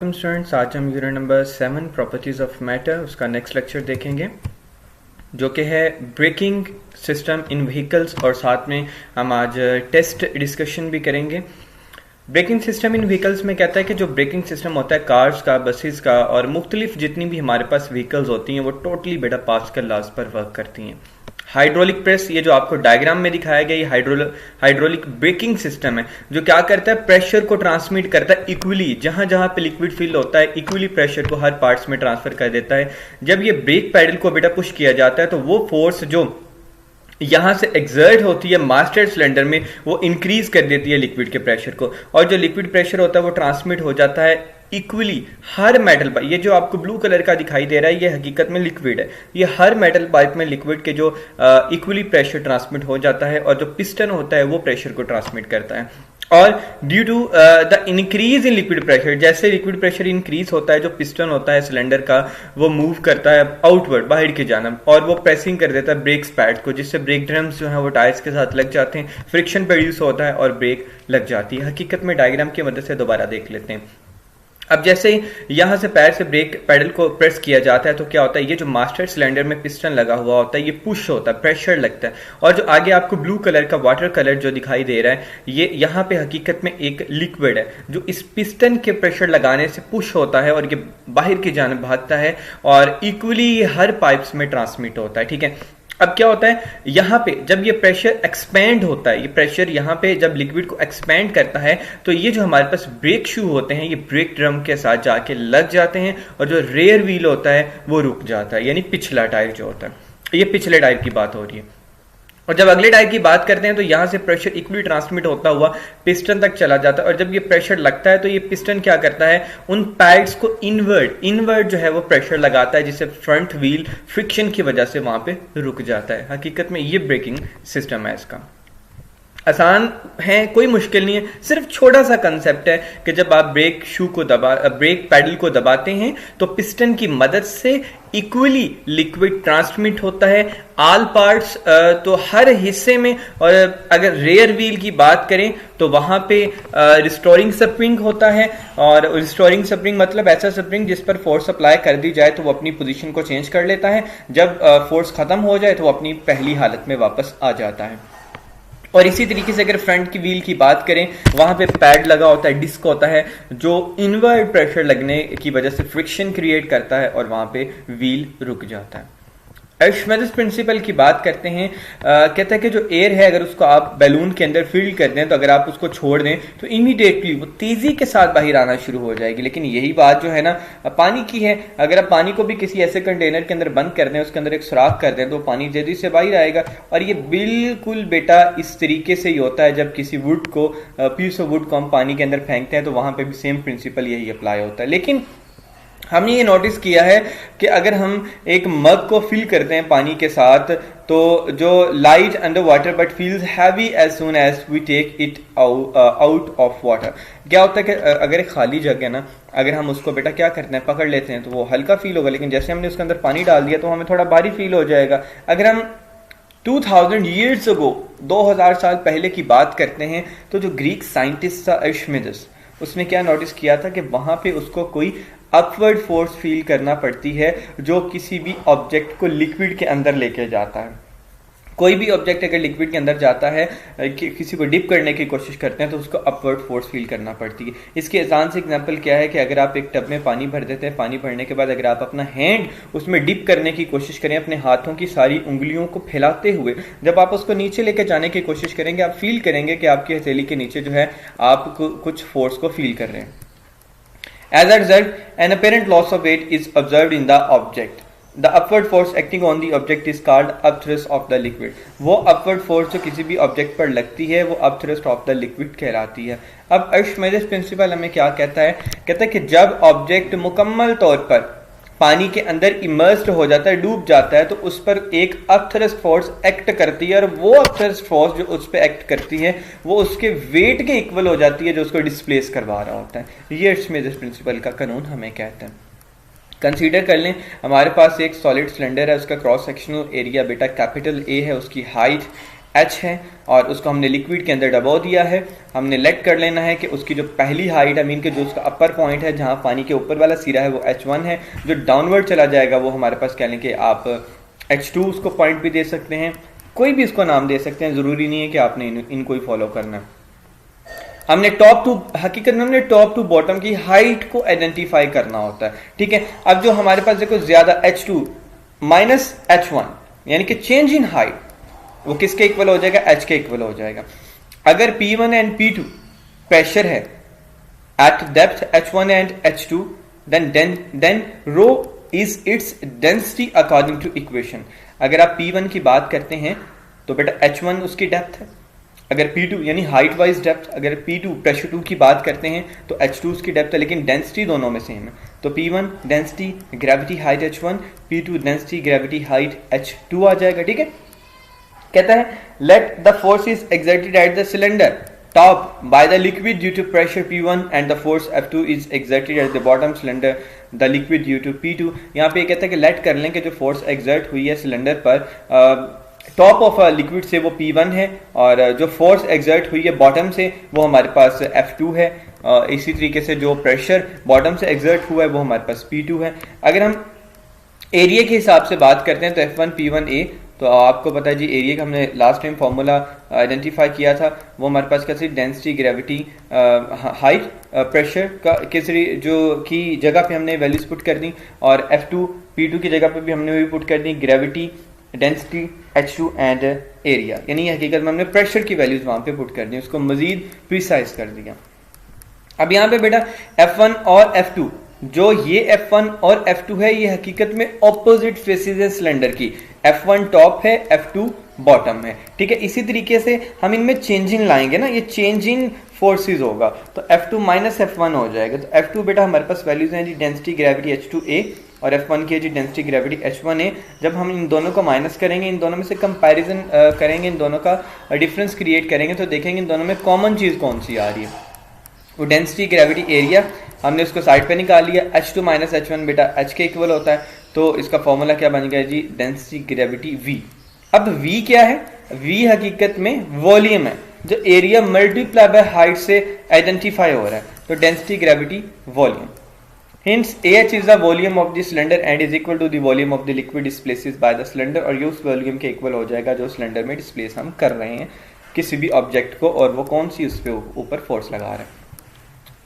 Students, आज हम unit number 7 properties of matter उसका नेक्स्ट लेक्चर देखेंगे जो कि है ब्रेकिंग सिस्टम इन व्हीकल्स, और साथ में हम आज टेस्ट डिस्कशन भी करेंगे। ब्रेकिंग सिस्टम इन व्हीकल्स में कहता है कि जो ब्रेकिंग सिस्टम होता है कार्स का, बसेस का और मुख्तलिफ जितनी भी हमारे पास व्हीकल्स होती हैं वो टोटली बेटा पास्कल लॉज पर वर्क करती हैं। हाइड्रोलिक प्रेस, ये जो आपको डायग्राम में दिखाया गया, ये हाइड्रोलिक ब्रेकिंग सिस्टम है जो क्या करता है, प्रेशर को ट्रांसमिट करता है इक्वली, जहां जहां पे लिक्विड फिल होता है इक्वली प्रेशर को हर पार्ट्स में ट्रांसफर कर देता है। जब ये ब्रेक पैडल को बेटा पुश किया जाता है तो वो फोर्स जो यहां से एक्सर्ट होती है मास्टर सिलेंडर में वो इंक्रीज कर देती है लिक्विड के प्रेशर को, और जो लिक्विड प्रेशर होता है वो ट्रांसमिट हो जाता है इक्वली हर मेटल पाइप। ये जो आपको ब्लू कलर का दिखाई दे रहा है ये हकीकत में लिक्विड है। ये हर मेटल पाइप में लिक्विड के जो इक्वली प्रेशर ट्रांसमिट हो जाता है, और जो पिस्टन होता है वो प्रेशर को ट्रांसमिट करता है। और due to the increase in liquid pressure, जैसे लिक्विड प्रेशर इंक्रीज होता है जो पिस्टन होता है सिलेंडर का वो मूव करता है आउटवर्ड, बाहर की जानब, और वो प्रेसिंग कर देता है ब्रेक्स पैड को, जिससे ब्रेक ड्रम्स जो है वो टायर्स के साथ लग जाते हैं, फ्रिक्शन प्रोड्यूस होता है और ब्रेक लग जाती है। हकीकत में डायग्राम की मदद से दोबारा देख लेते हैं। अब जैसे ही यहां से पैर से ब्रेक पैडल को प्रेस किया जाता है तो क्या होता है, ये जो मास्टर सिलेंडर में पिस्टन लगा हुआ होता है ये पुश होता है, प्रेशर लगता है, और जो आगे आपको ब्लू कलर का वाटर कलर जो दिखाई दे रहा है ये यहाँ पे हकीकत में एक लिक्विड है जो इस पिस्टन के प्रेशर लगाने से पुश होता है और ये बाहर की जानब भागता है और इक्वली हर पाइप्स में ट्रांसमिट होता है। ठीक है, अब क्या होता है यहां पे जब ये प्रेशर एक्सपेंड होता है, ये प्रेशर यहां पे जब लिक्विड को एक्सपेंड करता है तो ये जो हमारे पास ब्रेक शू होते हैं ये ब्रेक ड्रम के साथ जाके लग जाते हैं, और जो रेयर व्हील होता है वो रुक जाता है, यानी पिछला टायर जो होता है। ये पिछले टायर की बात हो रही है। और जब अगले टायर की बात करते हैं तो यहां से प्रेशर इक्वली ट्रांसमिट होता हुआ पिस्टन तक चला जाता है, और जब ये प्रेशर लगता है तो ये पिस्टन क्या करता है, उन पैड्स को इनवर्ड जो है वो प्रेशर लगाता है, जिससे फ्रंट व्हील फ्रिक्शन की वजह से वहां पे रुक जाता है। हकीकत में ये ब्रेकिंग सिस्टम है। इसका आसान है, कोई मुश्किल नहीं है, सिर्फ छोटा सा कंसेप्ट है कि जब आप ब्रेक पैडल को दबाते हैं तो पिस्टन की मदद से इक्वली लिक्विड ट्रांसमिट होता है ऑल पार्ट्स, तो हर हिस्से में। और अगर रेयर व्हील की बात करें तो वहां पे रिस्टोरिंग स्प्रिंग होता है, और रिस्टोरिंग स्प्रिंग मतलब ऐसा स्प्रिंग जिस पर फोर्स अप्लाई कर दी जाए तो वो अपनी पोजीशन को चेंज कर लेता है, जब फोर्स खत्म हो जाए तो वो अपनी पहली हालत में वापस आ जाता है। और इसी तरीके से अगर फ्रंट की व्हील की बात करें वहां पे पैड लगा होता है, डिस्क होता है जो इनवर्ड प्रेशर लगने की वजह से फ्रिक्शन क्रिएट करता है और वहां पे व्हील रुक जाता है। आर्किमिडीज प्रिंसिपल की बात करते हैं, कहता है कि जो एयर है अगर उसको आप बैलून के अंदर फिल कर दें तो अगर आप उसको छोड़ दें तो इमीडिएटली वो तेजी के साथ बाहर आना शुरू हो जाएगी। लेकिन यही बात जो है ना पानी की है, अगर आप पानी को भी किसी ऐसे कंटेनर के अंदर बंद कर दें, उसके अंदर एक सुराख कर दें तो पानी जल्दी से बाहर आएगा। और ये बिल्कुल बेटा इस तरीके से ही होता है जब किसी वुड को, पीस ऑफ वुड को हम पानी के अंदर फेंकते हैं तो वहां पर भी सेम प्रिंसिपल यही अप्लाई होता है। लेकिन हमने ये नोटिस किया है कि अगर हम एक मग को फिल करते हैं पानी के साथ तो जो light under water but feels heavy as soon as we take it out of water. क्या होता है कि अगर एक खाली जग है ना, अगर हम उसको बेटा क्या करते हैं पकड़ लेते हैं तो वो हल्का फील होगा, लेकिन जैसे हमने उसके अंदर पानी डाल दिया तो हमें थोड़ा भारी फील हो जाएगा। अगर हम 2000 years ago 2000 साल पहले की बात करते हैं तो जो ग्रीक साइंटिस्ट था आर्किमिडीज, उसने क्या नोटिस किया था कि वहां पे उसको कोई अपवर्ड फोर्स फील करना पड़ती है जो किसी भी ऑब्जेक्ट को लिक्विड के अंदर लेके जाता है। कोई भी ऑब्जेक्ट अगर लिक्विड के अंदर जाता है, किसी को डिप करने की कोशिश करते हैं तो उसको अपवर्ड फोर्स फील करना पड़ती है। इसकी आसान से एग्जांपल क्या है कि अगर आप एक टब में पानी भर देते हैं, पानी भरने के बाद अगर आप अपना हैंड उसमें डिप करने की कोशिश करें, अपने हाथों की सारी उंगलियों को फैलाते हुए जब आप उसको नीचे लेके जाने की कोशिश करेंगे, आप फील करेंगे कि आपकी हथेली के नीचे जो है आप कुछ फोर्स को फील कर रहे हैं। As a result, an apparent loss of weight is observed in the object. The upward force acting on the object is called upthrust of the liquid. वो upward force जो किसी भी ऑब्जेक्ट पर लगती है वो upthrust of the liquid कहलाती है। अब आर्किमिडीज प्रिंसिपल हमें क्या कहता है कि जब ऑब्जेक्ट मुकम्मल तौर पर पानी के अंदर इमर्स्ड हो जाता है, डूब जाता है, तो उस पर एक अपथ्रस्ट फोर्स एक्ट करती है, और वो अपथ्रस्ट फोर्स जो उस पर एक्ट करती है वो उसके वेट के इक्वल हो जाती है जो उसको डिस्प्लेस करवा रहा होता है। ये आर्किमिडीज प्रिंसिपल का कानून हमें कहते हैं। कंसीडर कर लें हमारे पास एक सॉलिड सिलेंडर है, उसका क्रॉस सेक्शनल एरिया बेटा कैपिटल ए है, उसकी हाइट H है और उसको हमने लिक्विड के अंदर दबा दिया है। हमने लेट कर लेना है कि उसकी जो पहली हाइट, आई मीन कि जो उसका अपर पॉइंट है जहाँ पानी के ऊपर वाला सिरा है वो H1 है, जो डाउनवर्ड चला जाएगा वो हमारे पास कह लें कि आप H2 उसको पॉइंट भी दे सकते हैं, कोई भी इसको नाम दे सकते हैं, ज़रूरी नहीं है कि आपने इनको ही फॉलो करना है। हमने हकीकत में हमने टॉप टू बॉटम की हाइट को आइडेंटिफाई करना होता है, ठीक है। अब जो हमारे पास देखो ज्यादा H2 माइनस H1 यानी कि चेंज इन हाइट, वो किसके इक्वल हो जाएगा? H के इक्वल हो जाएगा। अगर P1 एंड P2 प्रेशर है at depth H1 and H2, then rho is its density according to equation. अगर आप P1 की बात करते हैं तो बेटा H1 उसकी डेप्थ है, अगर P2 यानी हाइट वाइज डेप्थ, अगर P2 प्रेशर 2 की बात करते हैं तो H2 उसकी डेप्थ है, लेकिन डेंसिटी दोनों में सेम है। तो P1 density gravity height H1, P2 density gravity height H2 आ जाएगा, ठीक है। कहता है let the force is exerted at the cylinder top by the liquid due to pressure P1 and the force F2 is exerted at the bottom cylinder the liquid due to P2। यहाँ पे कहता है कि late कर लें कि जो force exert हुई है सिलेंडर पर टॉप ऑफ लिक्विड से वो P1 है, और जो फोर्स एक्सर्ट हुई है बॉटम से वो हमारे पास F2 है। इसी तरीके से जो प्रेशर बॉटम से एक्सर्ट हुआ है वो हमारे पास P2 है। अगर हम एरिया के हिसाब से बात करते हैं तो F1 P1A, तो आपको पता है जी एरिया का हमने लास्ट टाइम फॉर्मूला आइडेंटिफाई किया था, वो हमारे पास कैसे डेंसिटी ग्रेविटी हाइट प्रेशर का किसी जो की जगह पे हमने वैल्यूज पुट कर दी, और F2 P2 की जगह पे भी हमने वही पुट कर दी, gravity density H2 and area, यानी हकीकत में हमने प्रेशर की वैल्यूज वहां पे पुट कर दी, उसको मजीद प्रिसाइज कर दिया। अब यहाँ पे बेटा F1 और F2, जो ये F1 और F2 है ये हकीकत में ऑपोजिट फेसेस है सिलेंडर की, F1 टॉप है F2 बॉटम है, ठीक है। इसी तरीके से हम इनमें चेंज इन लाएंगे ना, ये चेंज इन फोर्सेस होगा तो F2 माइनस F1 हो जाएगा। तो F2 बेटा हमारे पास वैल्यूज हैं जी डेंसिटी ग्रेविटी H2A और F1 की है जी डेंसिटी ग्रेविटी H1A। जब हम इन दोनों को माइनस करेंगे, इन दोनों में से कंपैरिजन करेंगे, इन दोनों का डिफरेंस क्रिएट करेंगे तो देखेंगे इन दोनों में कॉमन चीज कौन सी आ रही है। वो डेंसिटी ग्रेविटी एरिया हमने उसको साइड पे निकाल लिया, H2 माइनस H1 बेटा H के इक्वल होता है, तो इसका फॉर्मूला क्या बन गया जी डेंसिटी ग्रेविटी V। अब V क्या है? V हकीकत में वॉल्यूम है जो एरिया मल्टीप्लाई बाय हाइट से आइडेंटिफाई हो रहा है, तो density gravity volume. Hence AH is the volume of the cylinder and is equal to the volume of the liquid displaced by the cylinder, और ये उस वॉल्यूम के इक्वल हो जाएगा जो सिलेंडर में डिस्प्लेस हम कर रहे हैं किसी भी ऑब्जेक्ट को, और वो कौन सी उस पे ऊपर फोर्स लगा रहे हैं।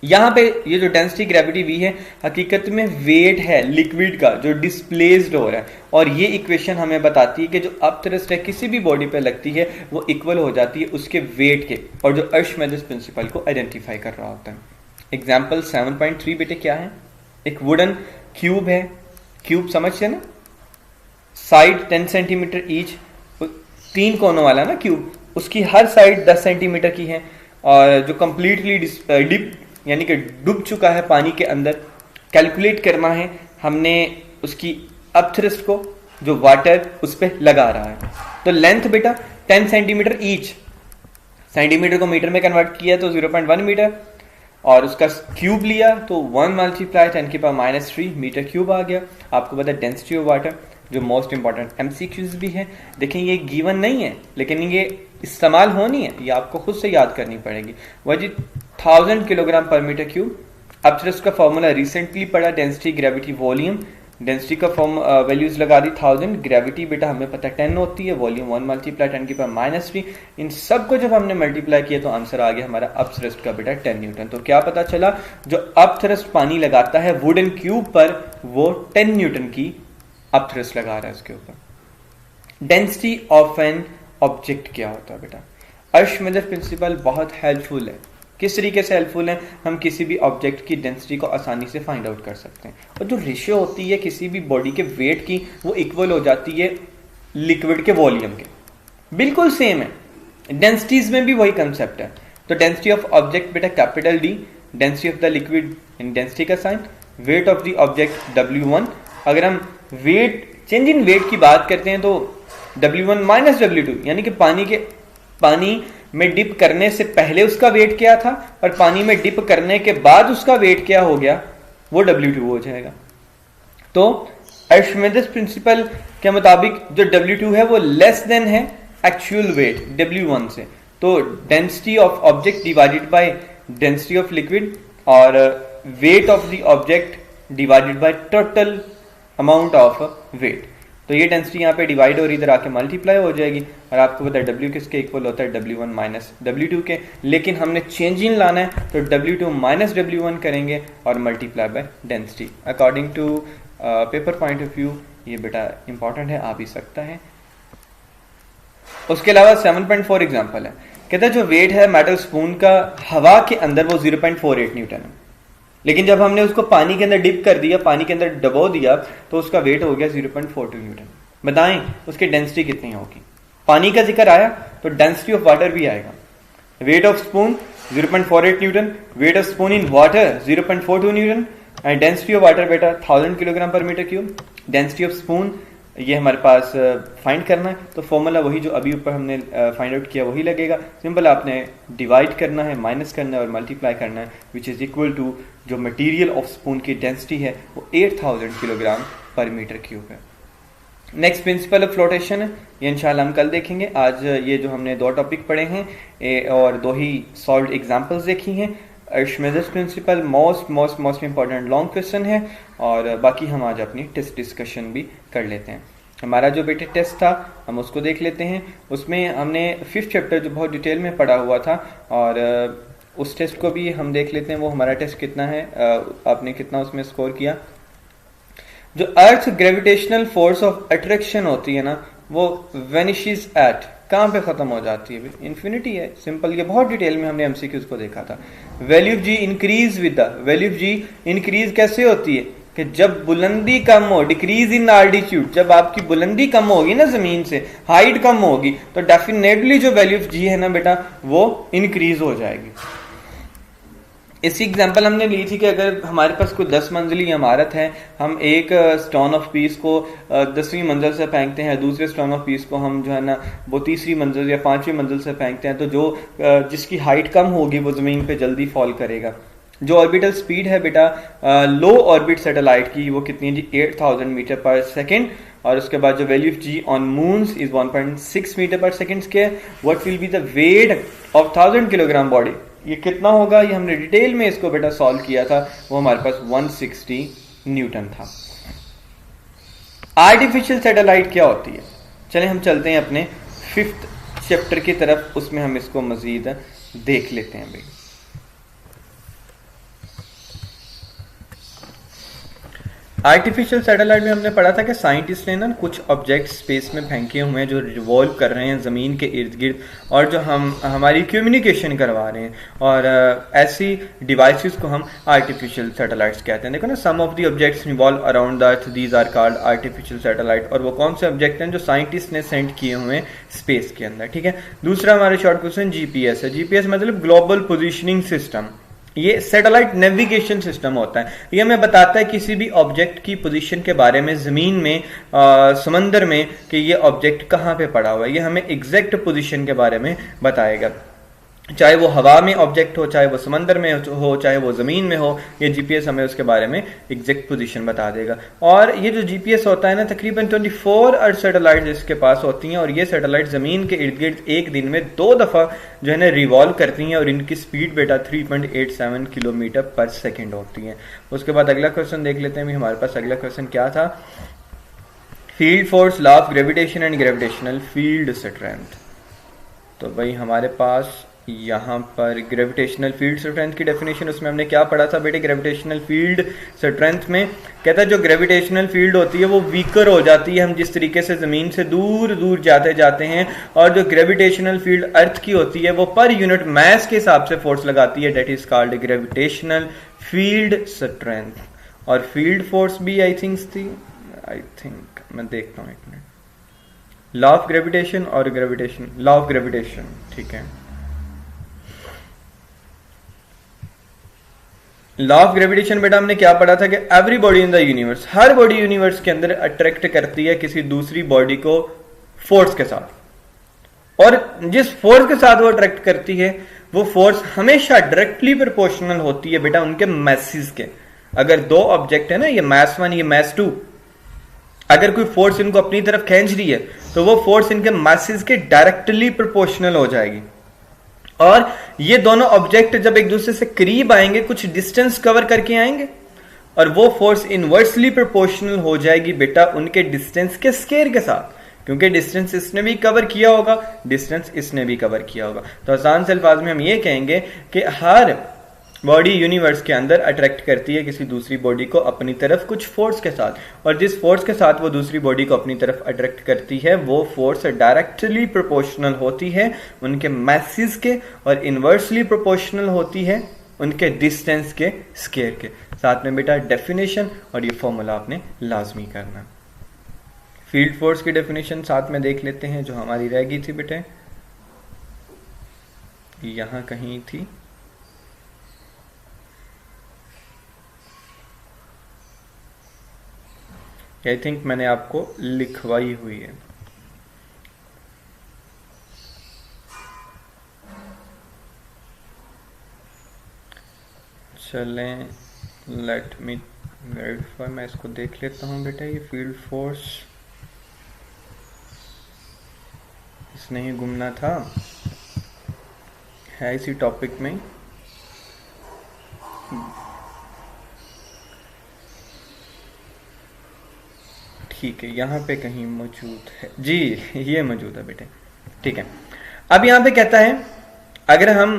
यहाँ पे ये जो डेंसिटी ग्रेविटी V है हकीकत में वेट है लिक्विड का जो डिस्प्लेस्ड हो रहा है, और ये इक्वेशन हमें बताती है कि जो अपथ्रस्ट है किसी भी बॉडी पे लगती है वो इक्वल हो जाती है उसके वेट के, और जो अर्शमिदस प्रिंसिपल को आइडेंटिफाई कर रहा होता है। एग्जाम्पल 7.3 बेटे क्या है? एक वुडन क्यूब है, क्यूब समझते हैं ना, साइड 10 सेंटीमीटर ईच, 3 कोनों वाला ना क्यूब, उसकी हर साइड 10 सेंटीमीटर की है, और जो कंप्लीटली डिप यानी कि डूब चुका है पानी के अंदर। कैलकुलेट करना है हमने उसकी अपथ्रस्ट को जो वाटर उस पर लगा रहा है, तो लेंथ बेटा 10 सेंटीमीटर ईच, सेंटीमीटर को मीटर में कन्वर्ट किया तो 0.1 मीटर, और उसका क्यूब लिया तो 1 मल्टीप्लाई 10 की पावर -3 मीटर क्यूब आ गया। आपको पता है डेंसिटी ऑफ वाटर जो मोस्ट इंपॉर्टेंट MCQs भी है, देखें ये गिवन नहीं है लेकिन ये इस्तेमाल होनी है, ये आपको खुद से याद करनी पड़ेगी। वह जी 1000 kilogram per metre cube. Upthrust का फॉर्मूला रिसेंटली पढ़ा, डेंसिटी ग्रेविटी वॉल्यूम, डेंसिटी का फॉर्म वैल्यूज लगा दी 1000, ग्रेविटी बेटा हमें पता 10 होती है, वॉल्यूम 1 मल्टीप्लाई 10 की पावर -3। इन सब को जब हमने मल्टीप्लाई किया तो आंसर आ गया हमारा अपथ्रस्ट का बेटा 10 न्यूटन। तो क्या पता चला, जो अपथ्रस्ट पानी लगाता है वुडन क्यूब पर वो 10 न्यूटन की अपथ्रस्ट लगा रहा है उसके ऊपर। डेंसिटी ऑफ एन ऑब्जेक्ट क्या होता है बेटा? अर्शमिदस प्रिंसिपल बहुत हेल्पफुल है। किस तरीके से हेल्पफुल है? हम किसी भी ऑब्जेक्ट की डेंसिटी को आसानी से फाइंड आउट कर सकते हैं, और जो रेशियो होती है किसी भी बॉडी के वेट की वो इक्वल हो जाती है लिक्विड के वॉल्यूम के, बिल्कुल सेम है। डेंसिटीज में भी वही कंसेप्ट है। तो डेंसिटी ऑफ ऑब्जेक्ट बेटा capital D, density of the liquid in density का sign, weight of the object W1। अगर हम वेट चेंज इन वेट की बात करते हैं तो W1 माइनस W2, यानी कि पानी में डिप करने से पहले उसका वेट क्या था और पानी में डिप करने के बाद उसका वेट क्या हो गया, वो W2 हो जाएगा। तो अर्शमिदस प्रिंसिपल के मुताबिक जो W2 है वो लेस देन है एक्चुअल वेट W1 से, तो density of object divided by density of liquid और weight of the object divided by total amount of weight. तो ये डेंसिटी यहाँ पे डिवाइड और इधर आके मल्टीप्लाई हो जाएगी और आपको पता है W किसके इक्वल होता है, W1 माइनस W2 के, लेकिन हमने चेंज इन लाना है तो W2 माइनस W1 करेंगे और multiply by density. According to paper point of view ये बेटा इंपॉर्टेंट है, आ भी सकता है। उसके अलावा 7.4 एग्जाम्पल है, कहता है जो वेट है मेटल स्पून का हवा के अंदर वो 0.48 न्यूटन है, लेकिन जब हमने उसको पानी के अंदर डिप कर दिया, पानी के अंदर डबो दिया तो उसका वेट हो गया 0.42 न्यूटन। बताएं उसकी डेंसिटी कितनी होगी। पानी का जिक्र आया तो डेंसिटी ऑफ वाटर भी आएगा। Weight of spoon 0.48 newton, weight of spoon in water 0.42 newton and density of water बेटा 1000 kilogram per metre cube. Density of spoon ये हमारे पास फाइंड करना है, तो फॉर्मूला वही जो अभी ऊपर हमने फाइंड आउट किया वही लगेगा। सिंपल आपने डिवाइड करना है, माइनस करना है और मल्टीप्लाई करना है, विच इज इक्वल टू जो मटेरियल ऑफ स्पून की डेंसिटी है वो 8000 किलोग्राम पर मीटर क्यूब है। नेक्स्ट प्रिंसिपल ऑफ फ्लोटेशन है, ये इंशाल्लाह हम कल देखेंगे। आज ये जो हमने 2 टॉपिक पढ़े हैं और 2 ही सॉल्व्ड एग्जांपल्स देखी हैं। Archimedes principle most important long question है और बाकी हम आज अपनी टेस्ट डिस्कशन भी कर लेते हैं। हमारा जो बेटे टेस्ट था हम उसको देख लेते हैं। उसमें हमने 5th चैप्टर जो बहुत डिटेल में पढ़ा हुआ था और उस टेस्ट को भी हम देख लेते हैं। वो हमारा टेस्ट कितना है, आपने कितना उसमें स्कोर किया। जो अर्थ ग्रेविटेशनल फोर्स ऑफ अट्रैक्शन होती है ना, वो वेनिशेस एट कहाँ पे खत्म हो जाती है, इन्फिनिटी है। सिंपल, ये बहुत डिटेल में हमने एमसीक्यूज को देखा था। Value of g increase with the, value of g increase कैसे होती है कि जब बुलंदी कम हो, डिक्रीज इन आल्टीट्यूड, जब आपकी बुलंदी कम होगी ना जमीन से, हाइट कम होगी तो डेफिनेटली जो वैल्यू ऑफ जी है ना बेटा वो इंक्रीज हो जाएगी। इसी एग्जांपल हमने ली थी कि अगर हमारे पास कोई 10 मंजिली इमारत है, हम एक स्टोन ऑफ पीस को 10वीं मंजिल से फेंकते हैं, दूसरे स्टोन ऑफ पीस को हम जो है ना वो 3री मंजिल या 5वीं मंजिल से फेंकते हैं, तो जो जिसकी हाइट कम होगी वो जमीन पे जल्दी फॉल करेगा। जो ऑर्बिटल स्पीड है बेटा लो ऑर्बिट सैटेलाइट की वो कितनी है जी, 8000 मीटर पर सेकेंड। और उसके बाद जो value of G on moons is 1.6 metre पर second square. What will be the weight of 1000 kilogram body, ये कितना होगा, ये हमने डिटेल में इसको बेटा सॉल्व किया था, वो हमारे पास 160 न्यूटन था। आर्टिफिशियल सैटेलाइट क्या होती है, चले हम चलते हैं अपने 5th चैप्टर की तरफ, उसमें हम इसको मजीद देख लेते हैं भाई। आर्टिफिशियल सैटेलाइट में हमने पढ़ा था कि साइंटिस्ट ने ना कुछ ऑब्जेक्ट स्पेस में फेंके हुए हैं जो रिवॉल्व कर रहे हैं ज़मीन के इर्द गिर्द और जो हमारी कम्युनिकेशन करवा रहे हैं, और ऐसी डिवाइसेस को हम आर्टिफिशियल सैटेलाइट्स कहते हैं। देखो ना, some of the objects revolve around the earth, these are called artificial satellite. और वो कौन से ऑब्जेक्ट हैं जो साइंटिस्ट ने सेंड किए हुए हैं स्पेस के अंदर, ठीक है। दूसरा हमारा शॉर्ट क्वेश्चन जीपीएस है। जीपीएस मतलब ग्लोबल पोजिशनिंग सिस्टम। ये सैटेलाइट नेविगेशन सिस्टम होता है, ये हमें बताता है किसी भी ऑब्जेक्ट की पोजीशन के बारे में, जमीन में, समंदर में, कि ये ऑब्जेक्ट कहाँ पे पड़ा हुआ है। ये हमें एग्जैक्ट पोजीशन के बारे में बताएगा, चाहे वो हवा में ऑब्जेक्ट हो, चाहे वो समंदर में हो, चाहे वो जमीन में हो, ये जीपीएस हमें उसके बारे में एग्जैक्ट पोजीशन बता देगा। और ये जो जीपीएस होता है ना, तकरीबन 24 अर्थ सैटेलाइट इसके पास होती हैं, और ये सैटेलाइट जमीन के इर्द गिर्द एक दिन में 2 दफा जो है ना रिवॉल्व करती हैं, और इनकी स्पीड बेटा 3.87 किलोमीटर पर सेकेंड होती है। उसके बाद अगला क्वेश्चन देख लेते हैं। हमारे पास अगला क्वेश्चन क्या था, field force, law of gravitation and gravitational field strength. तो भाई हमारे पास यहाँ पर ग्रेविटेशनल फील्ड स्ट्रेंथ की डेफिनेशन, उसमें हमने क्या पढ़ा था बेटे, ग्रेविटेशनल फील्ड स्ट्रेंथ में कहता है जो ग्रेविटेशनल फील्ड होती है वो वीकर हो जाती है हम जिस तरीके से जमीन से दूर दूर जाते हैं, और जो ग्रेविटेशनल फील्ड अर्थ की होती है वो पर यूनिट मास के हिसाब से फोर्स लगाती है, that is called gravitational field strength. और फील्ड फोर्स भी आई थिंक मैं देखता हूँ एक मिनट, लॉ ऑफ ग्रेविटेशन और ग्रेविटेशन, लॉ ऑफ ग्रेविटेशन, ठीक है। लॉ ऑफ ग्रेविटेशन बेटा हमने क्या पढ़ा था कि every body in the universe, her body universe के अंदर अट्रैक्ट करती है किसी दूसरी बॉडी को फोर्स के साथ, और जिस फोर्स के साथ वो अट्रैक्ट करती है वो फोर्स हमेशा डायरेक्टली प्रोपोर्शनल होती है बेटा उनके मैसेस के। अगर 2 ऑब्जेक्ट है ना, ये मैस 1 ये मैस 2, अगर कोई फोर्स इनको अपनी तरफ खींच रही है तो वो फोर्स इनके मासेस के डायरेक्टली प्रोपोर्शनल हो जाएगी। और ये दोनों ऑब्जेक्ट जब एक दूसरे से करीब आएंगे, कुछ डिस्टेंस कवर करके आएंगे, और वो फोर्स इनवर्सली प्रोपोर्शनल हो जाएगी बेटा उनके डिस्टेंस के स्केयर के साथ, क्योंकि डिस्टेंस इसने भी कवर किया होगा, डिस्टेंस इसने भी कवर किया होगा। तो आसान से अल्फाज में हम ये कहेंगे कि हर बॉडी यूनिवर्स के अंदर अट्रैक्ट करती है किसी दूसरी बॉडी को अपनी तरफ कुछ फोर्स के साथ, और जिस फोर्स के साथ वो दूसरी बॉडी को अपनी तरफ अट्रैक्ट करती है वो फोर्स डायरेक्टली प्रोपोर्शनल होती है उनके मैसेस के, और इनवर्सली प्रोपोर्शनल होती है उनके डिस्टेंस के स्केयर के साथ। में बेटा डेफिनेशन और ये फॉर्मूला आपने लाजमी करना। फील्ड फोर्स की डेफिनेशन साथ में देख लेते हैं जो हमारी रह गई थी बेटे, यहां कहीं थी। आई थिंक मैंने आपको लिखवाई हुई है। चलें, लेट मी वेरीफाई, मैं इसको देख लेता हूं बेटा। ये फील्ड फोर्स इसने ही घूमना था, है इसी टॉपिक में। ठीक है, यहाँ पे कहीं मौजूद है जी, ये मौजूद है बेटे। ठीक है, अब यहाँ पे कहता है अगर हम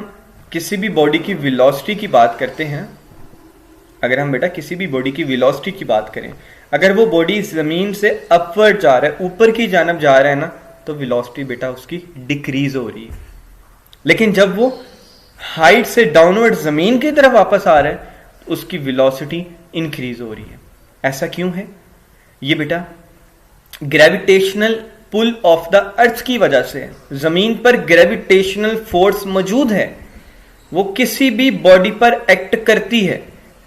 किसी भी बॉडी की वेलोसिटी की बात करते हैं, अगर हम बेटा किसी भी बॉडी की वेलोसिटी की बात करें, अगर वो बॉडी जमीन से अपवर्ड जा रहा है, ऊपर की जानब जा रहा है ना, तो वेलोसिटी बेटा उसकी डिक्रीज हो रही है। लेकिन जब वो हाइट से डाउनवर्ड जमीन की तरफ वापस आ रहा है तो उसकी वेलोसिटी इंक्रीज हो रही है। ऐसा क्यों है? ये बेटा gravitational pull of the earth की वजह से है। जमीन पर ग्रेविटेशनल फोर्स मौजूद है, वो किसी भी बॉडी पर एक्ट करती है,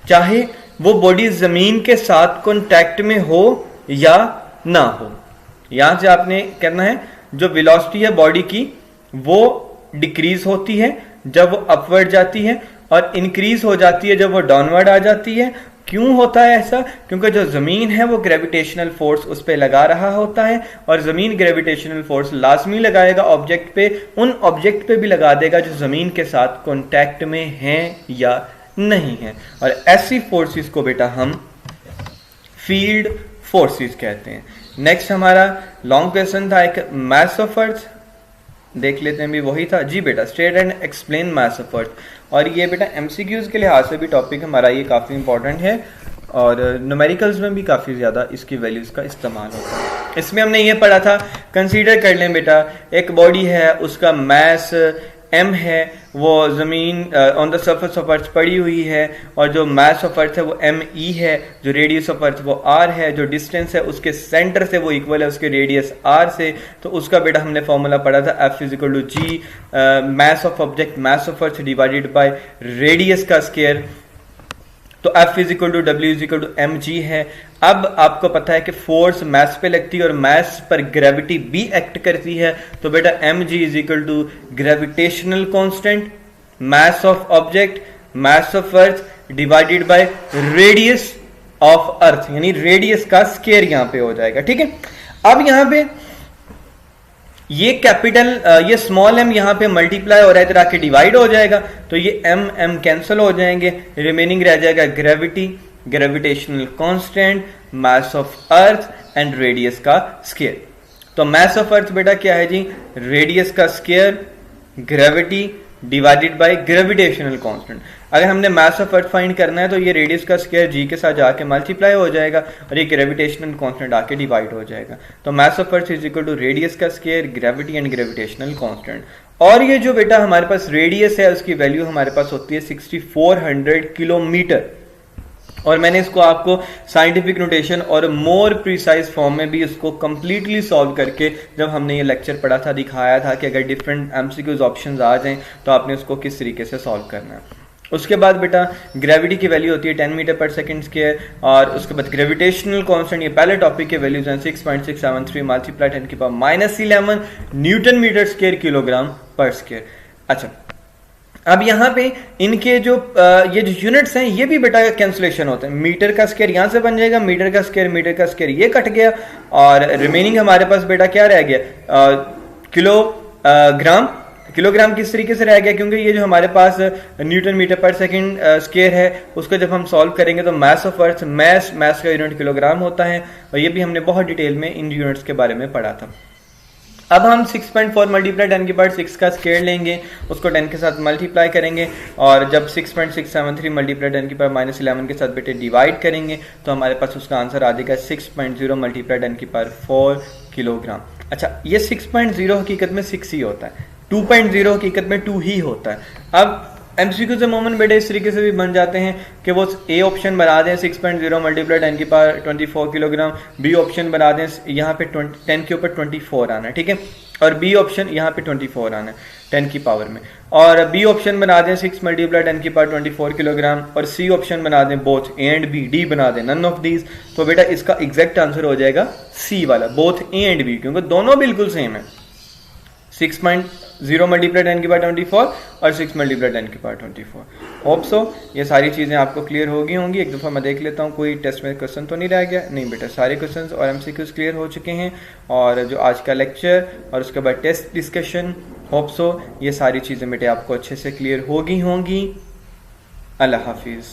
चाहे वो बॉडी जमीन के साथ कांटेक्ट में हो या ना हो। यहां से आपने करना है जो वेलोसिटी है बॉडी की वो डिक्रीज होती है जब वो अपवर्ड जाती है, और इंक्रीज हो जाती है जब वो डाउनवर्ड आ जाती है। क्यों होता है ऐसा? क्योंकि जो जमीन है वो ग्रेविटेशनल फोर्स उस पर लगा रहा होता है, और जमीन ग्रेविटेशनल फोर्स लाजमी लगाएगा ऑब्जेक्ट पे, उन ऑब्जेक्ट पे भी लगा देगा जो जमीन के साथ कांटेक्ट में हैं या नहीं है। और ऐसी फोर्सेस को बेटा हम फील्ड फोर्सेस कहते हैं। नेक्स्ट हमारा लॉन्ग क्वेश्चन था एक मास ऑफ अर्थ, देख लेते हैं भी वही था जी बेटा, state and explain mass of अर्थ। और ये बेटा एमसीक्यूज के लिहाज से भी टॉपिक हमारा ये काफ़ी इंपॉर्टेंट है, और न्यूमेरिकल्स में भी काफ़ी ज़्यादा इसकी वैल्यूज़ का इस्तेमाल होता है। इसमें हमने ये पढ़ा था, कंसीडर कर लें बेटा एक बॉडी है, उसका मास m है, वो ज़मीन on the surface of earth पड़ी हुई है, और जो मास ऑफ अर्थ है वो me है, जो रेडियस ऑफ अर्थ वो r है, जो डिस्टेंस है उसके सेंटर से वो इक्वल है उसके रेडियस r से। तो उसका बेटा हमने फॉर्मूला पढ़ा था F is equal to G mass of object mass of earth divided by radius का स्क्वायर। तो F is equal to W is equal to m g है। अब आपको पता है कि फोर्स मास पे लगती है और मास पर ग्रेविटी भी एक्ट करती है, तो बेटा m g is equal to gravitational constant mass of object mass of earth divided by radius of earth, यानी रेडियस का स्क्वायर यहां पे हो जाएगा। ठीक है, अब यहां पे ये कैपिटल ये स्मॉल m यहां पे मल्टीप्लाई हो रहा है, इधर आके डिवाइड हो जाएगा, तो ये m कैंसिल हो जाएंगे, रिमेनिंग रह जाएगा gravity, gravitational constant, mass of earth and radius का स्क्वायर। तो मास ऑफ अर्थ बेटा क्या है जी? रेडियस का square, gravity divided by gravitational constant. अगर हमने मास ऑफ अर्थ फाइंड करना है तो ये रेडियस का स्क्वायर जी के साथ जाके मल्टीप्लाई हो जाएगा और ये ग्रेविटेशनल कांस्टेंट आके डिवाइड हो जाएगा। तो mass of earth is equal to radius का square, gravity and gravitational constant. और ये जो बेटा हमारे पास रेडियस है उसकी वैल्यू हमारे पास होती है 6400 किलोमीटर, और मैंने इसको आपको साइंटिफिक नोटेशन और मोर प्रिसाइज फॉर्म में भी इसको कंप्लीटली सॉल्व करके जब हमने ये लेक्चर पढ़ा था दिखाया था कि अगर डिफरेंट एमसीक्यूज ऑप्शंस आ जाएं तो आपने उसको किस तरीके से सॉल्व करना है। उसके बाद बेटा ग्रेविटी की वैल्यू होती है 10 मीटर पर सेकंड स्क्वायर, और उसके बाद ग्रेविटेशनल कांस्टेंट, ये पहले टॉपिक के वैल्यूज हैं 6.673 मल्टीप्लाई 10 की power -11 newton metre square kilogram per square. अच्छा, अब यहाँ पे इनके जो ये जो यूनिट्स हैं ये भी बेटा कैंसलेशन होते हैं। मीटर का स्क्वायर यहाँ से बन जाएगा, मीटर का स्क्वायर ये कट गया, और रिमेनिंग हमारे पास बेटा क्या रह गया, किलोग्राम किस तरीके से रह गया, क्योंकि ये जो हमारे पास न्यूटन मीटर पर सेकंड स्क्वायर है उसको जब हम सॉल्व करेंगे तो मास ऑफ अर्थ, मास का यूनिट किलोग्राम होता है, और ये भी हमने बहुत डिटेल में इन यूनिट्स के बारे में पढ़ा था। अब हम 6.4 मल्टीप्लाई 10 की पावर 6 का स्क्वायर लेंगे, उसको 10 के साथ मल्टीप्लाई करेंगे, और जब 6.673 मल्टीप्लाई 10 की पावर -11 के साथ बेटे डिवाइड करेंगे तो हमारे पास उसका आंसर आ जाएगा 6.0 मल्टीप्लाई 10 की पावर 4 किलोग्राम। अच्छा, ये 6.0 हकीकत में 6 ही होता है, 2.0 हकीकत में 2 ही होता है। अब एमसीक्यू से मोमेंट बेटे इस तरीके से भी बन जाते हैं कि वो ए ऑप्शन बना दें 6.0 मल्टीप्लाई 10 की पावर 24 किलोग्राम, बी ऑप्शन बना दें यहाँ पे 10 के ऊपर 24 आना है, ठीक है, और बी ऑप्शन यहाँ पे 24 आना है 10 की पावर में, और बी ऑप्शन बना दें 6 मल्टीप्लाई 10 की पावर 24 किलोग्राम, और सी ऑप्शन बना दें both A and B, D बना दें नन ऑफ दीज, तो बेटा इसका एग्जैक्ट आंसर हो जाएगा सी वाला, बोथ ए एंड बी, क्योंकि दोनों बिल्कुल सेम है। 6.0 मल्टीप्लाई 10 की पावर 24 और 6 मल्टीप्लाई 10 की पावर 24। होप सो ये सारी चीज़ें आपको क्लियर हो गई होंगी। एक दफ़ा मैं देख लेता हूँ कोई टेस्ट में क्वेश्चन तो नहीं रह गया। नहीं बेटा, सारे क्वेश्चंस और एमसीक्यूज क्लियर हो चुके हैं, और जो आज का लेक्चर और उसके बाद टेस्ट डिस्कशन, होप सो ये सारी चीज़ें बेटे आपको अच्छे से क्लियर हो गई होंगी। अल्लाह हाफिज़।